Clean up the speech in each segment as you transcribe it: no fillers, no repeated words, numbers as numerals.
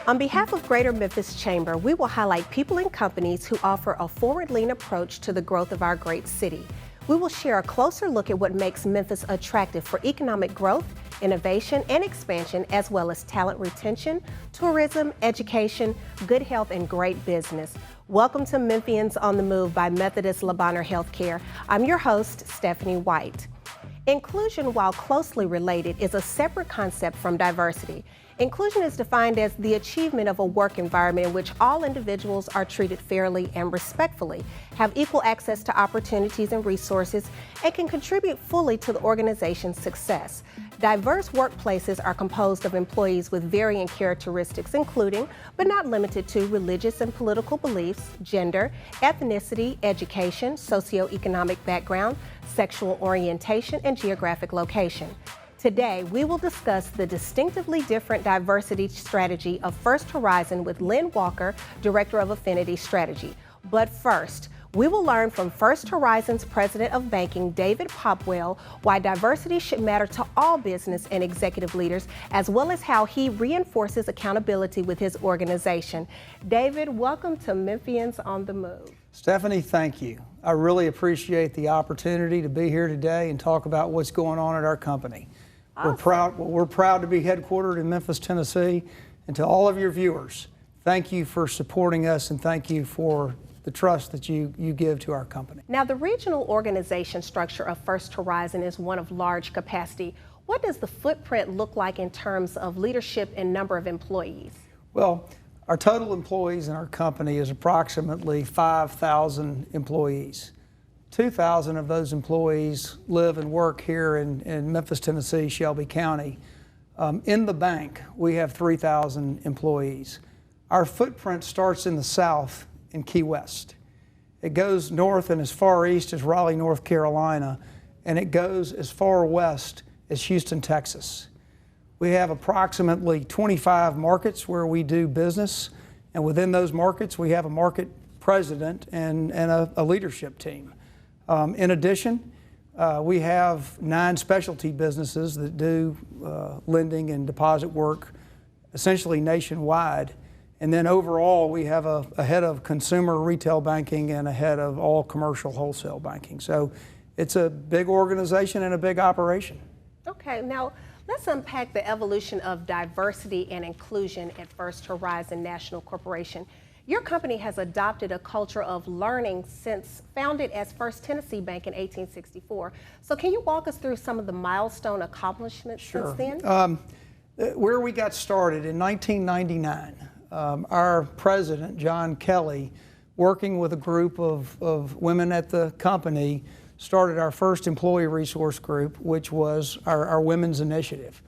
On behalf of Greater Memphis Chamber, we will highlight people and companies who offer a forward-leaning approach to the growth of our great city. We will share a closer look at what makes Memphis attractive for economic growth, innovation, and expansion, as well as talent retention, tourism, education, good health, and great business. Welcome to Memphians on the Move by Methodist Le Bonheur Healthcare. I'm your host, Stephanie White. Inclusion, while closely related, is a separate concept from diversity. Inclusion is defined as the achievement of a work environment in which all individuals are treated fairly and respectfully, have equal access to opportunities and resources, and can contribute fully to the organization's success. Diverse workplaces are composed of employees with varying characteristics, including, but not limited to, religious and political beliefs, gender, ethnicity, education, socioeconomic background, sexual orientation, and geographic location. Today, we will discuss the distinctively different diversity strategy of First Horizon with Lynn Walker, Director of Affinity Strategy. But first, we will learn from First Horizon's President of Banking, David Popwell, why diversity should matter to all business and executive leaders, as well as how he reinforces accountability with his organization. David, welcome to Memphians on the Move. Stephanie, thank you. I really appreciate the opportunity to be here today and talk about what's going on at our company. Awesome. We're proud to be headquartered in Memphis, Tennessee. And to all of your viewers, thank you for supporting us and thank you for the trust that you give to our company. Now, the regional organization structure of First Horizon is one of large capacity. What does the footprint look like in terms of leadership and number of employees? Well, our total employees in our company is approximately 5,000 employees. 2,000 of those employees live and work here in Memphis, Tennessee, Shelby County. In the bank, we have 3,000 employees. Our footprint starts in the south in Key West. It goes north and as far east as Raleigh, North Carolina, and it goes as far west as Houston, Texas. We have approximately 25 markets where we do business, and within those markets, we have a market president and a leadership team. In addition, we have 9 specialty businesses that do lending and deposit work essentially nationwide. And then overall, we have a head of consumer retail banking and a head of all commercial wholesale banking. So it's a big organization and a big operation. Okay, now let's unpack the evolution of diversity and inclusion at First Horizon National Corporation. Your company has adopted a culture of learning since founded as First Tennessee Bank in 1864. So can you walk us through some of the milestone accomplishments since then? Where we got started in 1999, our president, John Kelly, working with a group of women at the company, started our first employee resource group, which was our women's initiative.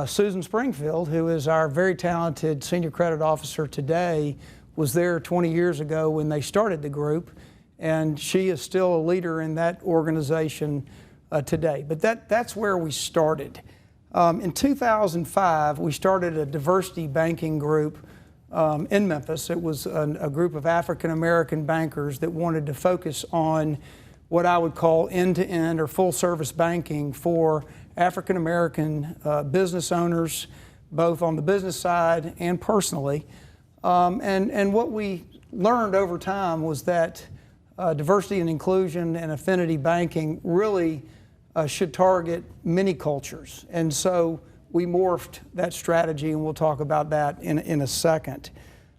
Susan Springfield, who is our very talented senior credit officer today, was there 20 years ago when they started the group, and she is still a leader in that organization today. But that's where we started. In 2005, we started a diversity banking group in Memphis. It was a group of African-American bankers that wanted to focus on what I would call end-to-end or full-service banking for African-American business owners, both on the business side and personally. And what we learned over time was that diversity and inclusion and affinity banking really should target many cultures. And so we morphed that strategy, and we'll talk about that in a second.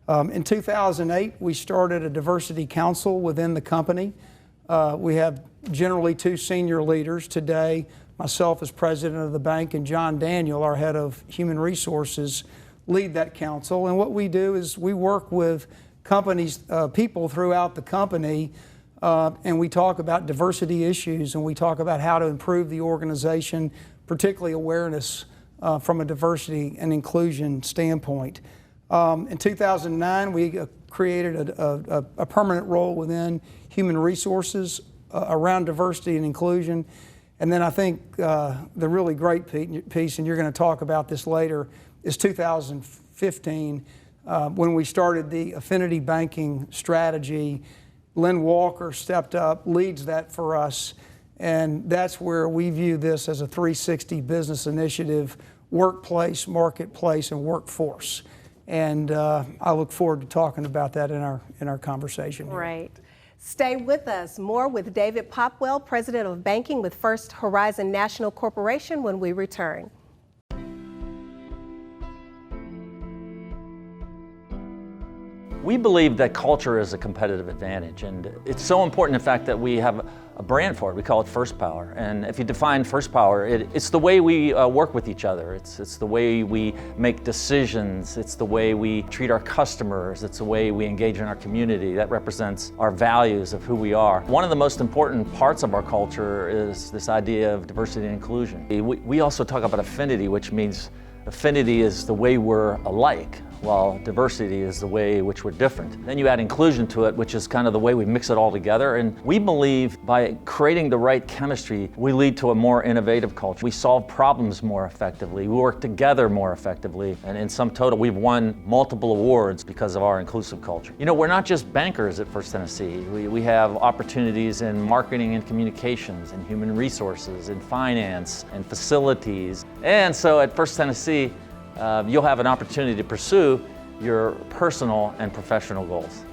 In 2008, we started a diversity council within the company. We have generally 2 senior leaders today, myself as president of the bank and John Daniel, our head of human resources, lead that council. And what we do is we work with companies, people throughout the company, and we talk about diversity issues, and we talk about how to improve the organization, particularly awareness from a diversity and inclusion standpoint. In 2009, we created a permanent role within human resources around diversity and inclusion. And then I think the really great piece, and you're going to talk about this later, is 2015 when we started the affinity banking strategy. Lynn Walker stepped up, leads that for us, and that's where we view this as a 360 business initiative, workplace, marketplace, and workforce. And I look forward to talking about that in our conversation here. Right. Stay with us. More with David Popwell, President of Banking with First Horizon National Corporation, when we return. We believe that culture is a competitive advantage, and it's so important, in fact, that we have a brand for it. We call it First Power. And if you define First Power, it's the way we work with each other. It's the way we make decisions. It's the way we treat our customers. It's the way we engage in our community. That represents our values of who we are. One of the most important parts of our culture is this idea of diversity and inclusion. We also talk about affinity, which means affinity is the way we're alike, while diversity is the way in which we're different. Then you add inclusion to it, which is kind of the way we mix it all together. And we believe by creating the right chemistry, we lead to a more innovative culture. We solve problems more effectively. We work together more effectively. And in sum total, we've won multiple awards because of our inclusive culture. You know, we're not just bankers at First Tennessee. We have opportunities in marketing and communications, and human resources, and finance, and facilities. And so at First Tennessee, you'll have an opportunity to pursue your personal and professional goals.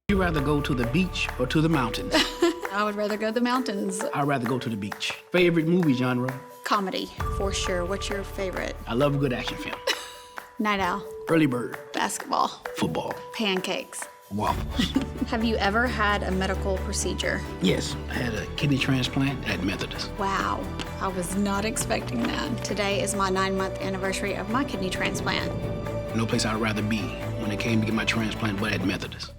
Would you rather go to the beach or to the mountains? I would rather go to the mountains. I'd rather go to the beach. Favorite movie genre? Comedy, for sure. What's your favorite? I love a good action film. Night owl. Early bird. Basketball. Football. Pancakes. Waffles. Have you ever had a medical procedure? Yes, I had a kidney transplant at Methodist. Wow, I was not expecting that. Today is my 9-month anniversary of my kidney transplant. No place I'd rather be when it came to get my transplant but at Methodist.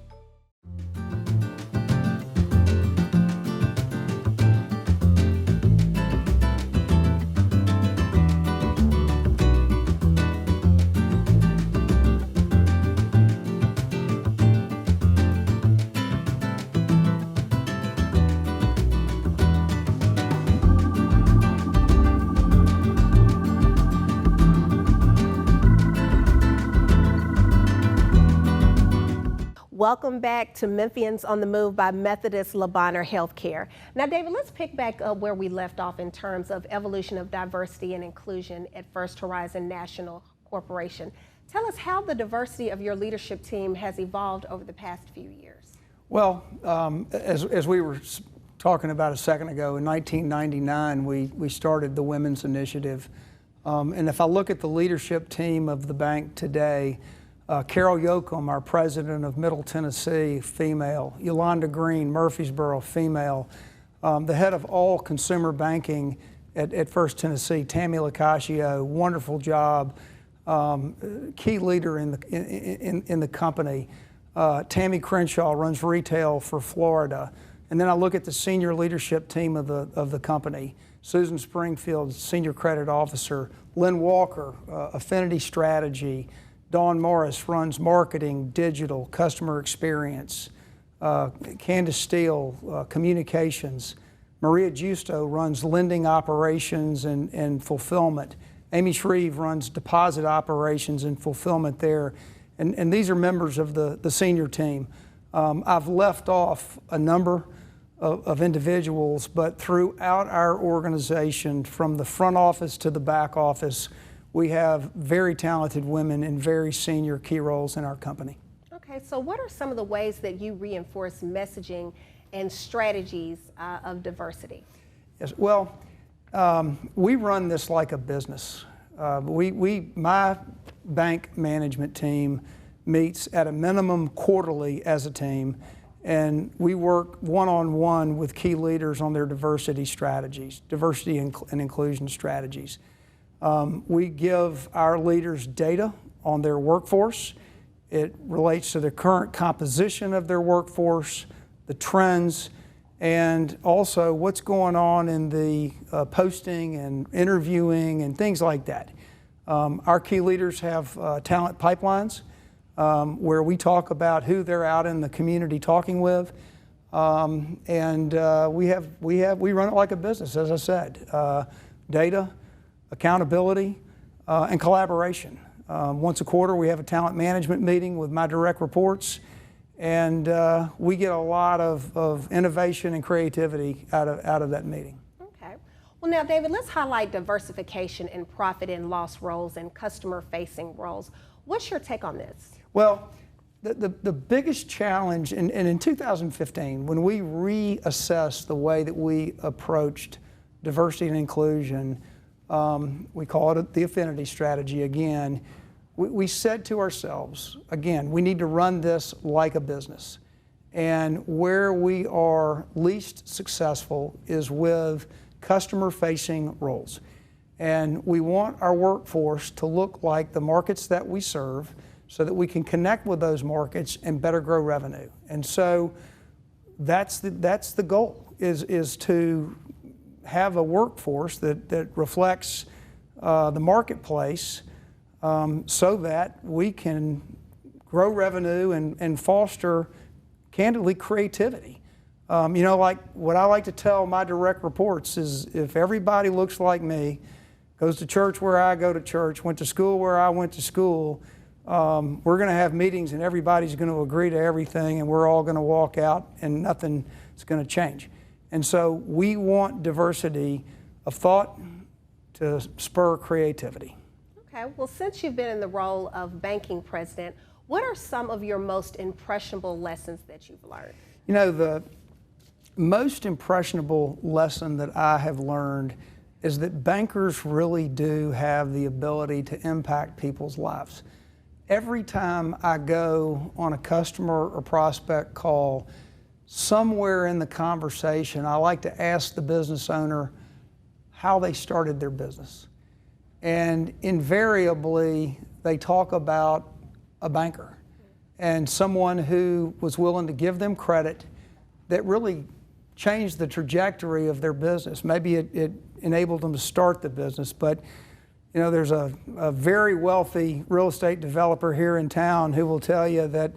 Welcome back to Memphians on the Move by Methodist Le Bonheur Healthcare. Now, David, let's pick back up where we left off in terms of evolution of diversity and inclusion at First Horizon National Corporation. Tell us how the diversity of your leadership team has evolved over the past few years. Well, as we were talking about a second ago, in 1999, we started the Women's Initiative. And if I look at the leadership team of the bank today, Carol Yoakum, our president of Middle Tennessee, female. Yolanda Green, Murfreesboro, female. The head of all consumer banking at First Tennessee, Tammy Locascio, wonderful job. Key leader in the company. Tammy Crenshaw runs retail for Florida. And then I look at the senior leadership team of the company. Susan Springfield, senior credit officer. Lynn Walker, affinity strategy. Dawn Morris runs marketing, digital, customer experience. Candace Steele, communications. Maria Giusto runs lending operations and fulfillment. Amy Shreve runs deposit operations and fulfillment there. And these are members of the senior team. I've left off a number of individuals, but throughout our organization, from the front office to the back office, we have very talented women in very senior key roles in our company. Okay, so what are some of the ways that you reinforce messaging and strategies of diversity? Yes, well, we run this like a business. My bank management team meets at a minimum quarterly as a team, and we work one-on-one with key leaders on their diversity strategies, diversity and inclusion strategies. We give our leaders data on their workforce. It relates to the current composition of their workforce, the trends, and also what's going on in the posting and interviewing and things like that. Our key leaders have talent pipelines where we talk about who they're out in the community talking with, and we run it like a business, as I said. Data, accountability, and collaboration. Once a quarter, we have a talent management meeting with my direct reports, And we get a lot of innovation and creativity out of that meeting. Okay. Well, now, David, let's highlight diversification in profit and loss roles and customer-facing roles. What's your take on this? Well, the biggest challenge, and in 2015, when we reassessed the way that we approached diversity and inclusion, we call it the affinity strategy again, we said to ourselves, again, we need to run this like a business. And where we are least successful is with customer-facing roles. And we want our workforce to look like the markets that we serve so that we can connect with those markets and better grow revenue. And so that's the goal, is to have a workforce that reflects the marketplace so that we can grow revenue and foster, candidly, creativity. Like what I like to tell my direct reports is if everybody looks like me, goes to church where I go to church, went to school where I went to school, we're going to have meetings and everybody's going to agree to everything and we're all going to walk out and nothing's going to change. And so we want diversity of thought to spur creativity. Okay, well, since you've been in the role of banking president, what are some of your most impressionable lessons that you've learned? You know, the most impressionable lesson that I have learned is that bankers really do have the ability to impact people's lives. Every time I go on a customer or prospect call, somewhere in the conversation, I like to ask the business owner how they started their business. And invariably, they talk about a banker and someone who was willing to give them credit that really changed the trajectory of their business. Maybe it enabled them to start the business, but there's a very wealthy real estate developer here in town who will tell you that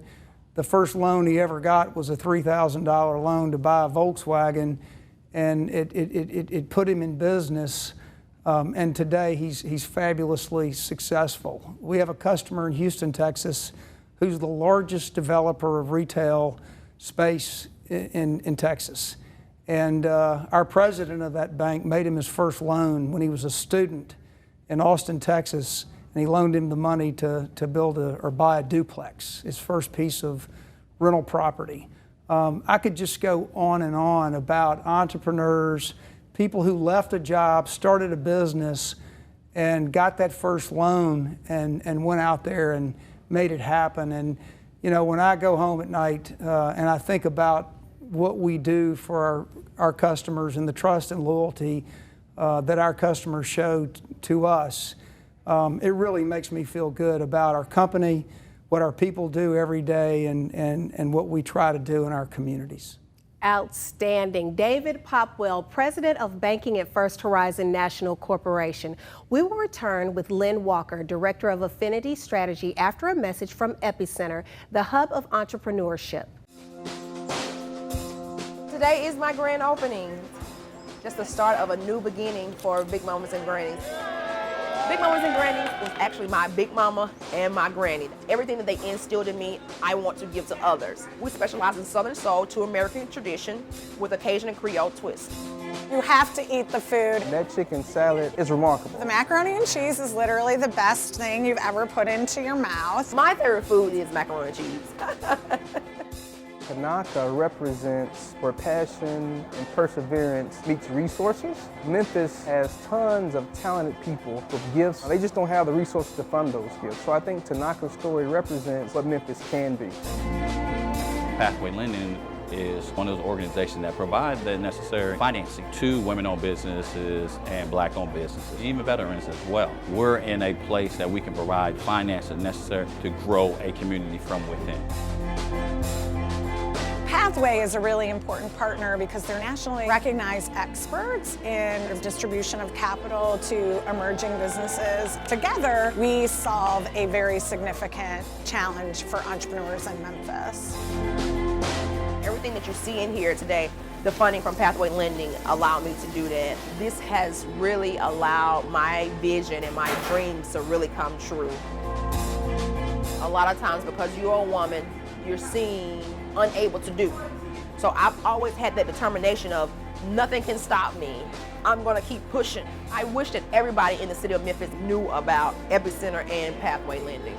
the first loan he ever got was a $3,000 loan to buy a Volkswagen, and it put him in business, and today he's fabulously successful. We have a customer in Houston, Texas, who's the largest developer of retail space in Texas. And our president of that bank made him his first loan when he was a student in Austin, Texas, and he loaned him the money to build or buy a duplex, his first piece of rental property. I could just go on and on about entrepreneurs, people who left a job, started a business, and got that first loan and went out there and made it happen. And when I go home at night and I think about what we do for our customers and the trust and loyalty that our customers show to us, it really makes me feel good about our company, what our people do every day, and what we try to do in our communities. Outstanding. David Popwell, President of Banking at First Horizon National Corporation. We will return with Lynn Walker, Director of Affinity Strategy, after a message from Epicenter, the hub of entrepreneurship. Today is my grand opening. Just the start of a new beginning for Big Mamas and Grannies. Big Mamas and Grannies was actually my big mama and my granny. Everything that they instilled in me, I want to give to others. We specialize in Southern soul to American tradition with a Cajun and Creole twist. You have to eat the food. That chicken salad is remarkable. The macaroni and cheese is literally the best thing you've ever put into your mouth. My favorite food is macaroni and cheese. Kanaka represents where passion and perseverance meets resources. Memphis has tons of talented people with gifts. They just don't have the resources to fund those gifts. So I think Tanaka's story represents what Memphis can be. Pathway Lending is one of those organizations that provide the necessary financing to women-owned businesses and black-owned businesses, even veterans as well. We're in a place that we can provide financing necessary to grow a community from within. Pathway is a really important partner because they're nationally recognized experts in the distribution of capital to emerging businesses. Together, we solve a very significant challenge for entrepreneurs in Memphis. Everything that you see in here today, the funding from Pathway Lending allowed me to do that. This has really allowed my vision and my dreams to really come true. A lot of times because you're a woman, you're seen unable to do. So I've always had that determination of nothing can stop me. I'm gonna keep pushing. I wish that everybody in the city of Memphis knew about Epicenter and Pathway Lending.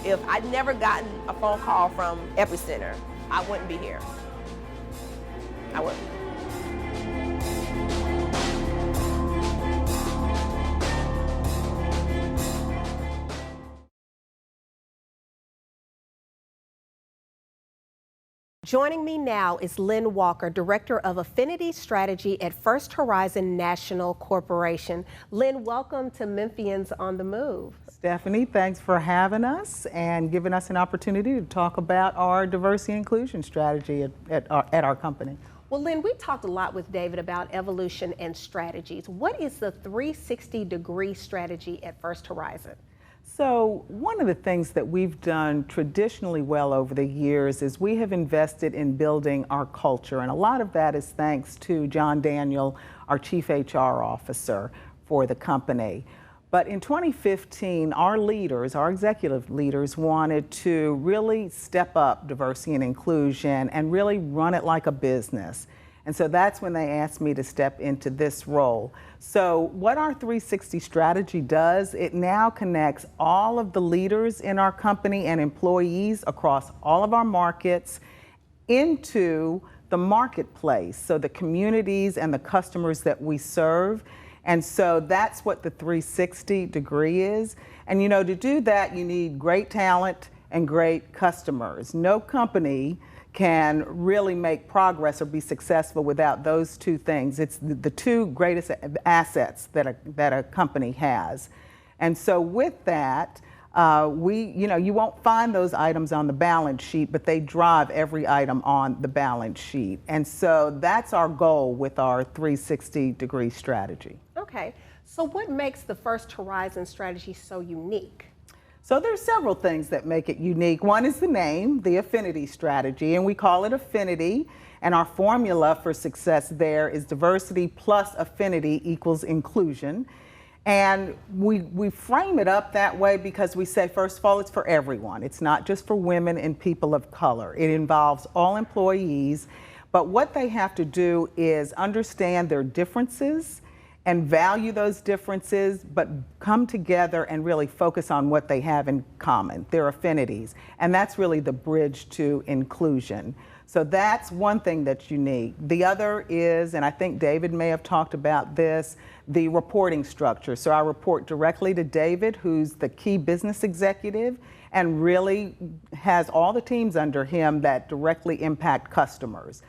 If I'd never gotten a phone call from Epicenter, I wouldn't be here. I wouldn't. Joining me now is Lynn Walker, Director of Affinity Strategy at First Horizon National Corporation. Lynn, welcome to Memphians on the Move. Stephanie, thanks for having us and giving us an opportunity to talk about our diversity and inclusion strategy at our company. Well, Lynn, we talked a lot with David about evolution and strategies. What is the 360-degree strategy at First Horizon? So one of the things that we've done traditionally well over the years is we have invested in building our culture, and a lot of that is thanks to John Daniel, our Chief HR Officer for the company. But in 2015, our leaders, our executive leaders, wanted to really step up diversity and inclusion and really run it like a business. And so that's when they asked me to step into this role. So what our 360 strategy does, it now connects all of the leaders in our company and employees across all of our markets into the marketplace, so the communities and the customers that we serve. And so that's what the 360 degree is. And you know, to do that, you need great talent and great customers. No company can really make progress or be successful without those two things. It's the two greatest assets that a company has. And so with that, you won't find those items on the balance sheet, but they drive every item on the balance sheet. And so that's our goal with our 360-degree strategy. Okay, so what makes the First Horizon strategy so unique? So there's several things that make it unique. One is the name, the affinity strategy, and we call it affinity. And our formula for success there is diversity plus affinity equals inclusion. And we frame it up that way because we say, first of all, it's for everyone. It's not just for women and people of color. It involves all employees. But what they have to do is understand their differences and value those differences, but come together and really focus on what they have in common, their affinities. And that's really the bridge to inclusion. So that's one thing that's unique. The other is, and I think David may have talked about this, the reporting structure. So I report directly to David, who's the key business executive, and really has all the teams under him that directly impact customers.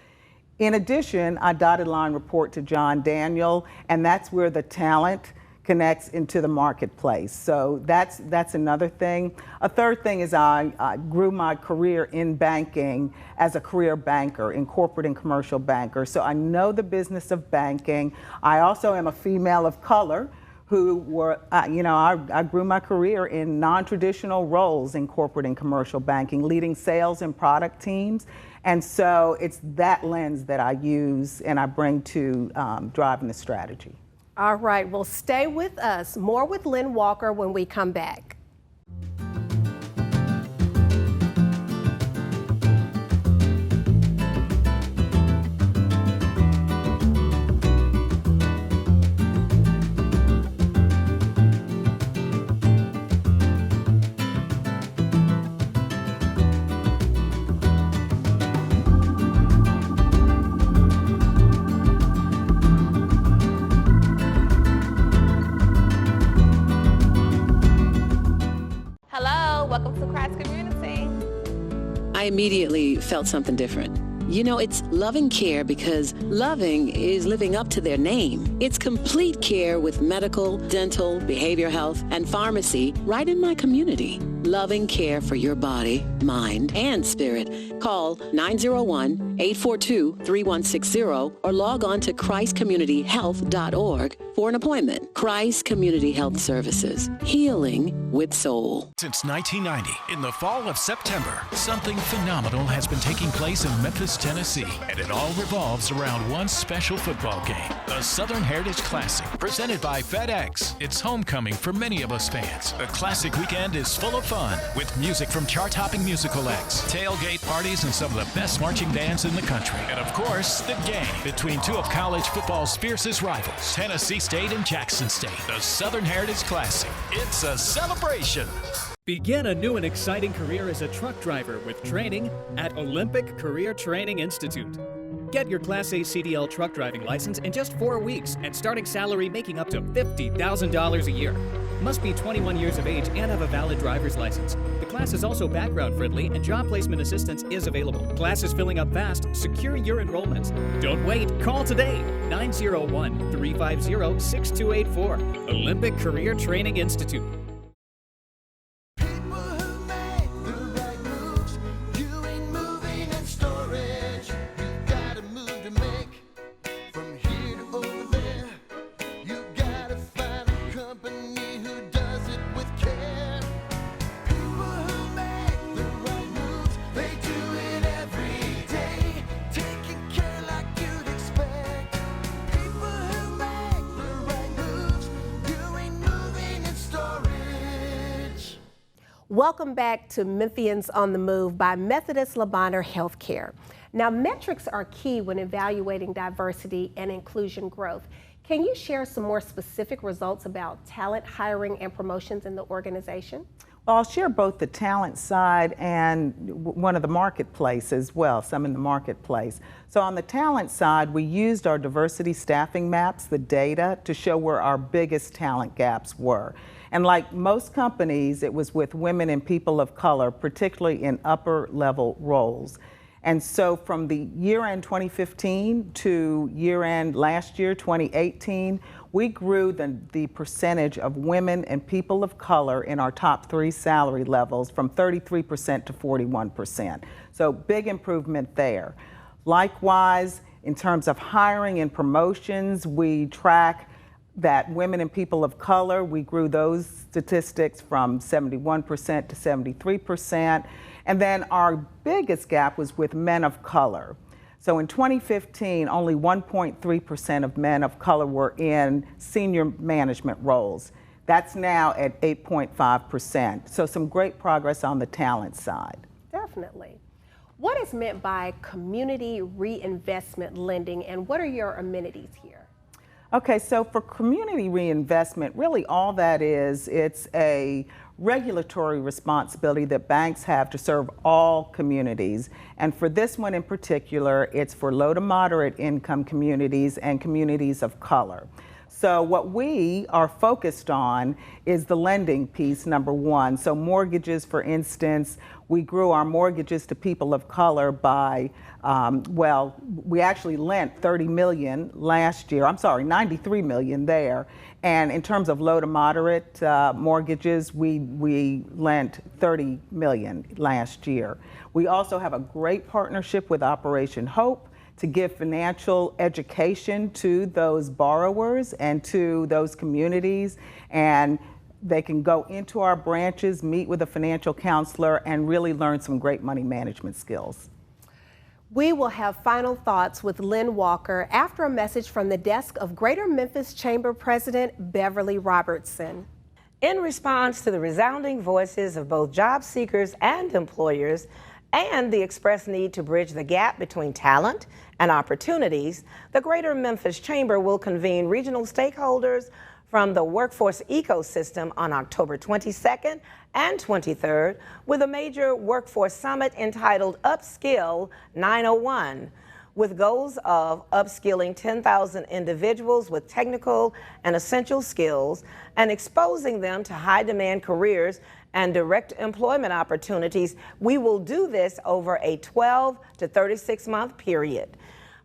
In addition, I dotted line report to John Daniel, and that's where the talent connects into the marketplace. So that's another thing. A third thing is I grew my career in banking as a career banker, in corporate and commercial banker. So I know the business of banking. I also am a female of color who I grew my career in non-traditional roles in corporate and commercial banking, leading sales and product teams. And so it's that lens that I use and I bring to driving the strategy. All right, well, stay with us. More with Lynn Walker when we come back. I immediately felt something different. You know, it's loving care because loving is living up to their name. It's complete care with medical, dental, behavioral health, and pharmacy right in my community. Loving care for your body, mind, and spirit. Call 901 842-3160 or log on to christcommunityhealth.org for an appointment. Christ Community Health Services. Healing with soul. Since 1990, in the fall of September, something phenomenal has been taking place in Memphis, Tennessee, and it all revolves around one special football game, the Southern Heritage Classic, presented by FedEx. It's homecoming for many of us fans. The Classic weekend is full of fun, with music from chart-topping musical acts, tailgate parties, and some of the best marching bands in the country. And of course, the game between two of college football's fiercest rivals, Tennessee State and Jackson State. The Southern Heritage Classic. It's a celebration. Begin a new and exciting career as a truck driver with training at Olympic Career Training Institute. Get your Class A CDL truck driving license in just 4 weeks and starting salary making up to $50,000 a year. Must be 21 years of age and have a valid driver's license. The class is also background friendly and job placement assistance is available. Class is filling up fast. Secure your enrollments. Don't wait. Call today. 901-350-6284. Olympic Career Training Institute. Welcome back to Memphians on the Move by Methodist Le Bonheur Healthcare. Now, metrics are key when evaluating diversity and inclusion growth. Can you share some more specific results about talent hiring and promotions in the organization? Well, I'll share both the talent side and one of the marketplace as well, some in the marketplace. So on the talent side, we used our diversity staffing maps, the data, to show where our biggest talent gaps were. And like most companies, it was with women and people of color, particularly in upper level roles. And so from the year end 2015 to year end last year, 2018, we grew the percentage of women and people of color in our top 3 salary levels from 33% to 41%. So big improvement there. Likewise, in terms of hiring and promotions, we track that women and people of color, we grew those statistics from 71% to 73%. And then our biggest gap was with men of color. So in 2015, only 1.3% of men of color were in senior management roles. That's now at 8.5%. So some great progress on the talent side. Definitely. What is meant by community reinvestment lending, and what are your amenities here? Okay, so for community reinvestment, really all that is, it's a regulatory responsibility that banks have to serve all communities. And for this one in particular, it's for low to moderate income communities and communities of color. So what we are focused on is the lending piece, number one. So mortgages, for instance, we grew our mortgages to people of color by, we actually lent $30 million last year. I'm sorry, $93 million there. And in terms of low to moderate mortgages, we lent $30 million last year. We also have a great partnership with Operation Hope to give financial education to those borrowers and to those communities. And they can go into our branches, meet with a financial counselor, and really learn some great money management skills. We will have final thoughts with Lynn Walker after a message from the desk of Greater Memphis Chamber President Beverly Robertson. In response to the resounding voices of both job seekers and employers, and the expressed need to bridge the gap between talent and opportunities, the Greater Memphis Chamber will convene regional stakeholders from the workforce ecosystem on October 22nd and 23rd with a major workforce summit entitled Upskill 901, with goals of upskilling 10,000 individuals with technical and essential skills and exposing them to high-demand careers and direct employment opportunities. We will do this over a 12 to 36-month period.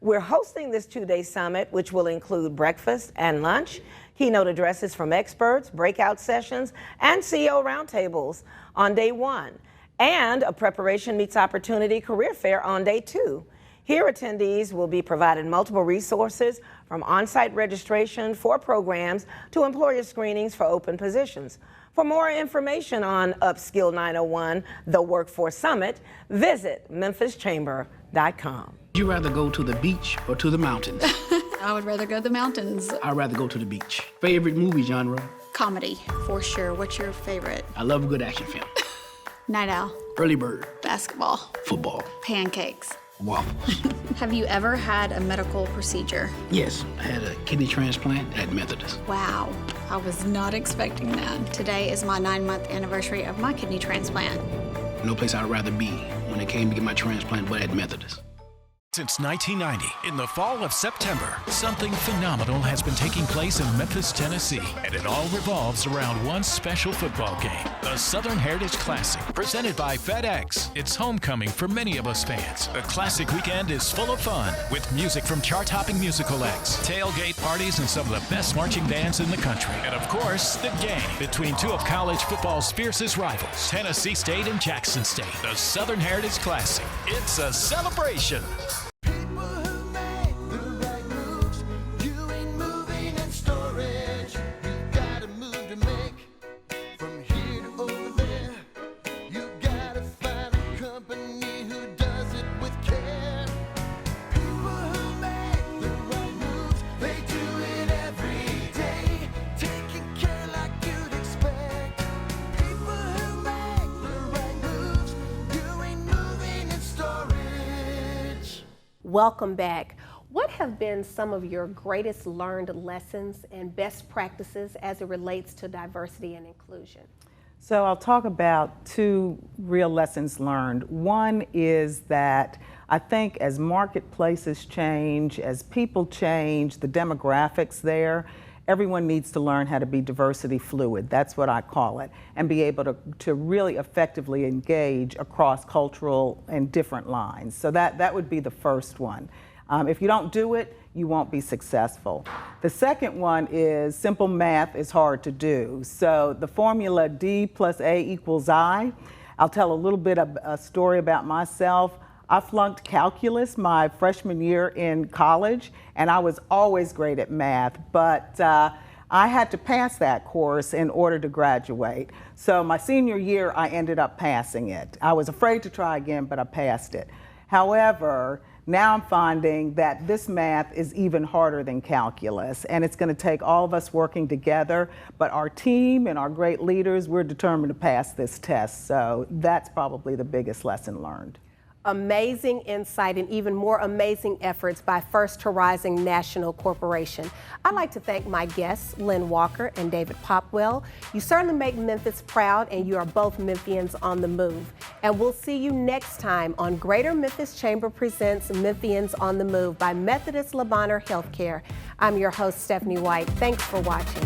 We're hosting this 2-day summit, which will include breakfast and lunch, keynote addresses from experts, breakout sessions, and CEO roundtables on day 1, and a preparation meets opportunity career fair on day 2. Here, attendees will be provided multiple resources from on-site registration for programs to employer screenings for open positions. For more information on Upskill 901, the Workforce Summit, visit memphischamber.com. Would you rather go to the beach or to the mountains? I would rather go to the mountains. I'd rather go to the beach. Favorite movie genre? Comedy, for sure. What's your favorite? I love a good action film. Night owl. Early bird. Basketball. Football. Pancakes. Waffles. Have you ever had a medical procedure? Yes, I had a kidney transplant at Methodist. Wow, I was not expecting that. Today is my 9-month anniversary of my kidney transplant. No place I'd rather be when it came to get my transplant but at Methodist. Since 1990, in the fall of September, something phenomenal has been taking place in Memphis, Tennessee, and it all revolves around one special football game, the Southern Heritage Classic, presented by FedEx. It's homecoming for many of us fans. The Classic weekend is full of fun, with music from chart-topping musical acts, tailgate parties, and some of the best marching bands in the country. And of course, the game between two of college football's fiercest rivals, Tennessee State and Jackson State. The Southern Heritage Classic. It's a celebration. Welcome back. What have been some of your greatest learned lessons and best practices as it relates to diversity and inclusion? So I'll talk about two real lessons learned. One is that I think as marketplaces change, as people change, the demographics there, everyone needs to learn how to be diversity fluid. That's what I call it, and be able to really effectively engage across cultural and different lines. So that would be the first one. If you don't do it, you won't be successful. The second one is simple math is hard to do. So the formula D plus A equals I. I'll tell a little bit of a story about myself. I flunked calculus my freshman year in college, and I was always great at math, but I had to pass that course in order to graduate. So my senior year, I ended up passing it. I was afraid to try again, but I passed it. However, now I'm finding that this math is even harder than calculus, and it's going to take all of us working together, but our team and our great leaders, we're determined to pass this test. So that's probably the biggest lesson learned. Amazing insight and even more amazing efforts by First Horizon National Corporation. I'd like to thank my guests, Lynn Walker and David Popwell. You certainly make Memphis proud, and you are both Memphians on the move. And we'll see you next time on Greater Memphis Chamber Presents Memphians on the Move by Methodist Le Bonheur Healthcare. I'm your host, Stephanie White. Thanks for watching.